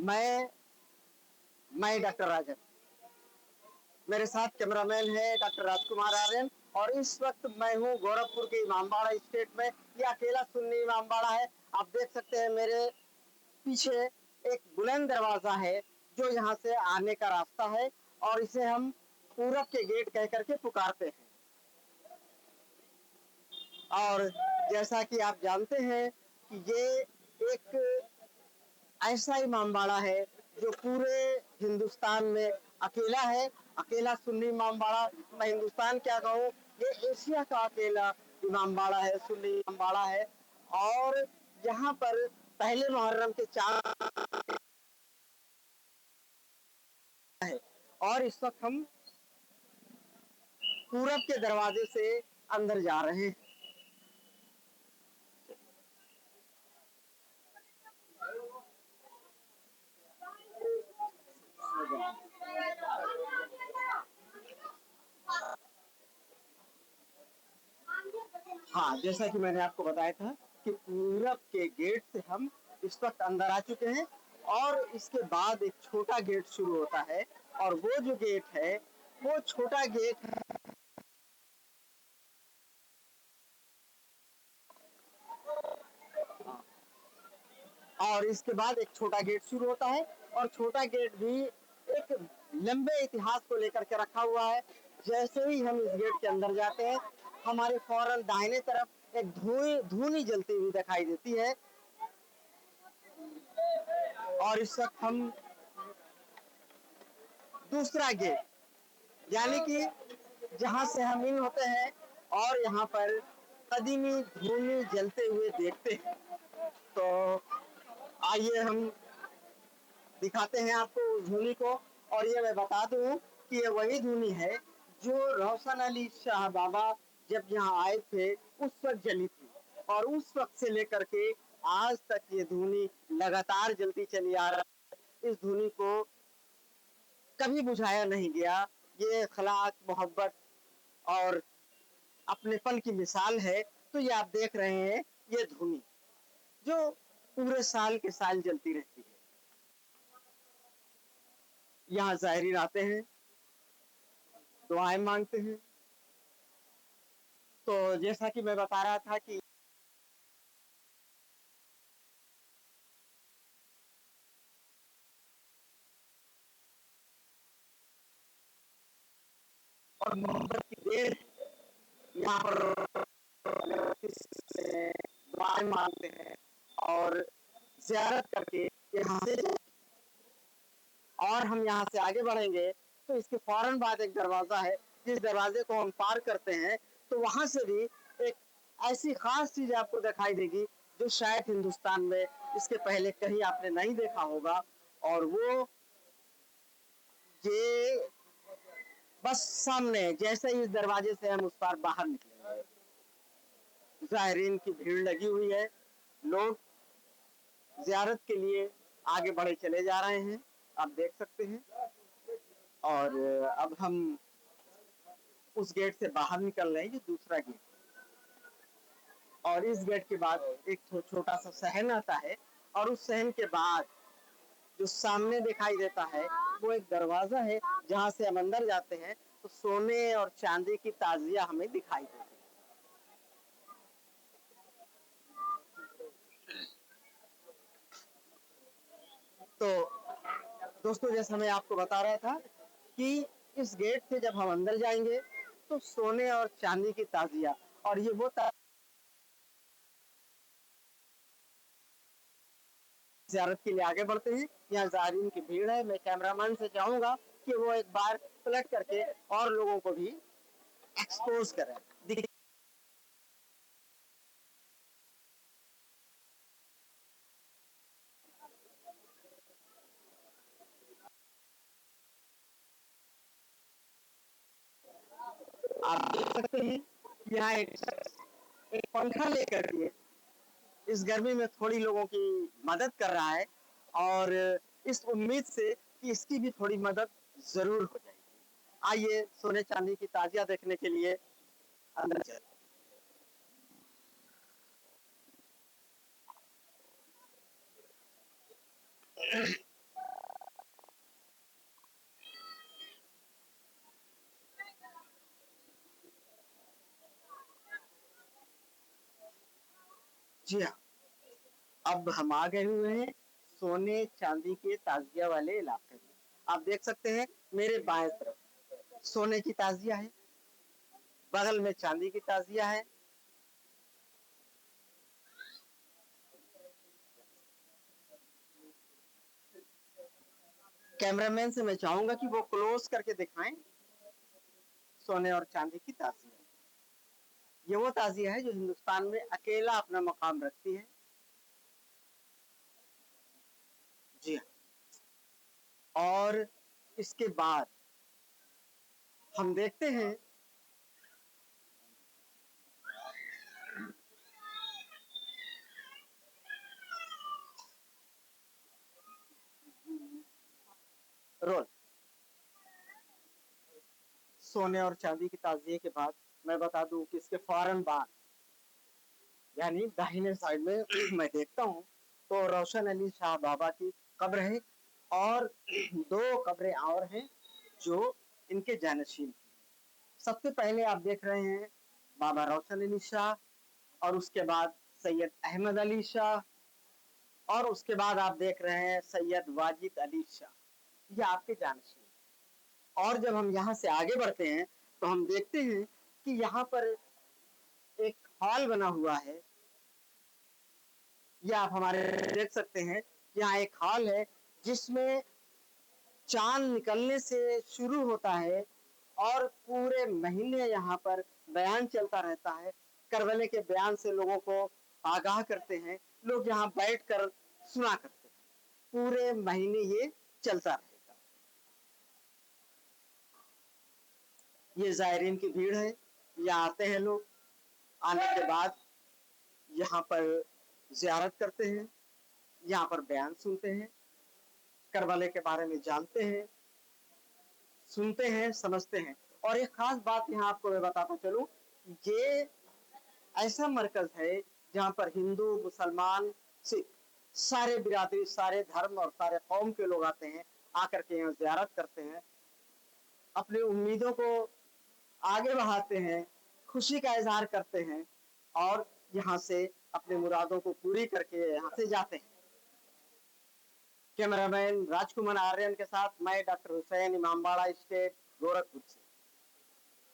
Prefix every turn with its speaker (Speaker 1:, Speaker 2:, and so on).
Speaker 1: मैं मैं डॉक्टर राजन, मेरे साथ कैमरामैन है डॉक्टर राजकुमार आर्यन। और इस वक्त मैं हूँ गोरखपुर के इमामबाड़ा स्टेट में। ये अकेला सुन्नी इमामबाड़ा है। आप देख सकते हैं मेरे पीछे एक बुलंद दरवाजा है जो यहाँ से आने का रास्ता है, और इसे हम पूरब के गेट कह करके पुकारते हैं। और जैसा कि आप जानते हैं कि ये एक ऐसा इमामबाड़ा है जो पूरे हिंदुस्तान में अकेला है। अकेला सुन्नी इमामबाड़ा, मैं हिंदुस्तान क्या कहूँ, ये एशिया का अकेला इमामबाड़ा है, सुन्नी इमामबाड़ा है। और यहाँ पर पहले मुहर्रम के 4 है। और इस वक्त हम पूरब के दरवाजे से अंदर जा रहे हैं। हाँ, जैसा कि मैंने आपको बताया था कि पूरब के गेट से हम इस वक्त अंदर आ चुके हैं, और इसके बाद एक छोटा गेट शुरू होता है। और वो जो गेट है, वो छोटा गेट और इसके बाद एक छोटा गेट शुरू होता है। और छोटा गेट भी एक लंबे इतिहास को लेकर के रखा हुआ है। जैसे ही हम इस गेट के अंदर जाते हैं, हमारे फौरन दाहिने तरफ एक धूनी जलती हुई दिखाई देती है। और इस वक्त हम दूसरा गेट, यानी कि जहां से हम इन होते हैं, और यहाँ पर कदीमी धूनी जलते हुए देखते हैं। तो आइए हम दिखाते हैं आपको उस धूनी को। और ये मैं बता दूं कि ये वही धूनी है जो रोशन अली शाह बाबा जब यहाँ आए थे उस वक्त जली थी। और उस वक्त से लेकर के आज तक ये धूनी लगातार जलती चली आ रही है। इस धूनी को कभी बुझाया नहीं गया। ये अखलाक, मोहब्बत और अपनेपन की मिसाल है। तो ये आप देख रहे हैं, ये धूनी जो पूरे साल के साल जलती रहती है। यहाँ ज़ायरीन आते हैं, दुआएं मांगते हैं। तो जैसा कि मैं बता रहा था कि और मोहब्बत की देर यहाँ पर दुआएं मांगते हैं और ज़ियारत करके यहाँ से, और हम यहाँ से आगे बढ़ेंगे तो इसके फौरन बाद एक दरवाज़ा है। जिस दरवाजे को हम पार करते हैं तो वहाँ से भी एक ऐसी खास चीज़ आपको दिखाई देगी जो शायद हिंदुस्तान में इसके पहले कहीं आपने नहीं देखा होगा। और वो ये बस सामने, जैसे ही इस दरवाजे से हम उस पार बाहर निकलेंगे, ज़ायरीन की भीड़ लगी हुई है। लोग ज़ियारत के लिए आगे बढ़े चले जा रहे हैं, आप देख सकते हैं। और अब हम उस गेट से बाहर निकल रहे हैं, ये दूसरा गेट। और इस गेट के बाद एक छोटा सा सहन आता है, और उस सहन के बाद जो सामने दिखाई देता है वो एक दरवाजा है जहाँ से हम अंदर जाते हैं तो सोने और चांदी की ताजिया हमें दिखाई देती है। तो दोस्तों, जैसा मैं आपको बता रहा था कि इस गेट से जब हम अंदर जाएंगे तो सोने और चांदी की ताजिया, और ये वो ज़ियारत के लिए आगे बढ़ते हैं। यहाँ ज़ायरीन की भीड़ है। मैं कैमरामैन से चाहूँगा कि वो एक बार पलट करके और लोगों को भी एक्सपोज करें। आप देख सकते हैं यहाँ एक पंखा लेकर के इस गर्मी में थोड़ी लोगों की मदद कर रहा है, और इस उम्मीद से कि इसकी भी थोड़ी मदद जरूर हो जाएगी। आइए सोने चांदी की ताजिया देखने के लिए अंदर चलते हैं। जी हाँ, अब हम आ गए हुए हैं सोने चांदी के ताजिया वाले इलाके में। आप देख सकते हैं मेरे बाएं तरफ सोने की ताजिया है, बगल में चांदी की ताजिया है। कैमरामैन से मैं चाहूंगा कि वो क्लोज करके दिखाएं सोने और चांदी की ताजिया। ये वो ताजिया है जो हिंदुस्तान में अकेला अपना मकाम रखती है। जी हाँ, और इसके बाद हम देखते हैं रोल सोने और चांदी की ताजिए के बाद मैं बता दूं कि इसके फौरन बाद यानी दाहिने साइड में मैं देखता हूँ तो रोशन अली शाह बाबा की कब्र है और दो कब्रें और हैं जो इनके जानशीन। सबसे पहले आप देख रहे हैं बाबा रोशन अली शाह और उसके बाद सैयद अहमद अली शाह और उसके बाद आप देख रहे हैं सैयद वाजिद अली शाह। ये आपके जानशीन। और जब हम यहाँ से आगे बढ़ते हैं तो हम देखते हैं कि यहाँ पर एक हॉल बना हुआ है। ये आप हमारे देख सकते हैं, यहाँ एक हॉल है जिसमें चांद निकलने से शुरू होता है और पूरे महीने यहाँ पर बयान चलता रहता है। करबले के बयान से लोगों को आगाह करते हैं, लोग यहाँ बैठकर सुना करते हैं। पूरे महीने ये चलता रहेगा। ये जायरीन की भीड़ है, यहाँ आते हैं लोग। आने के बाद यहाँ पर जियारत करते हैं, यहाँ पर बयान सुनते हैं, करबले के बारे में जानते हैं, सुनते हैं, समझते हैं। और एक खास बात यहाँ आपको मैं बताता चलूं, ये ऐसा मरकज है जहाँ पर हिंदू, मुसलमान, सिख सारे बिरादरी, सारे धर्म और सारे कौम के लोग आते हैं, आकर के यहाँ जियारत करते हैं, अपनी उम्मीदों को आगे बढ़ाते हैं, खुशी का इजहार करते हैं और यहाँ से अपने मुरादों को पूरी करके यहाँ से जाते हैं। कैमरामैन राजकुमार आर्यन के साथ मैं डॉक्टर हुसैन, इमामबाड़ा स्टेट, गोरखपुर से।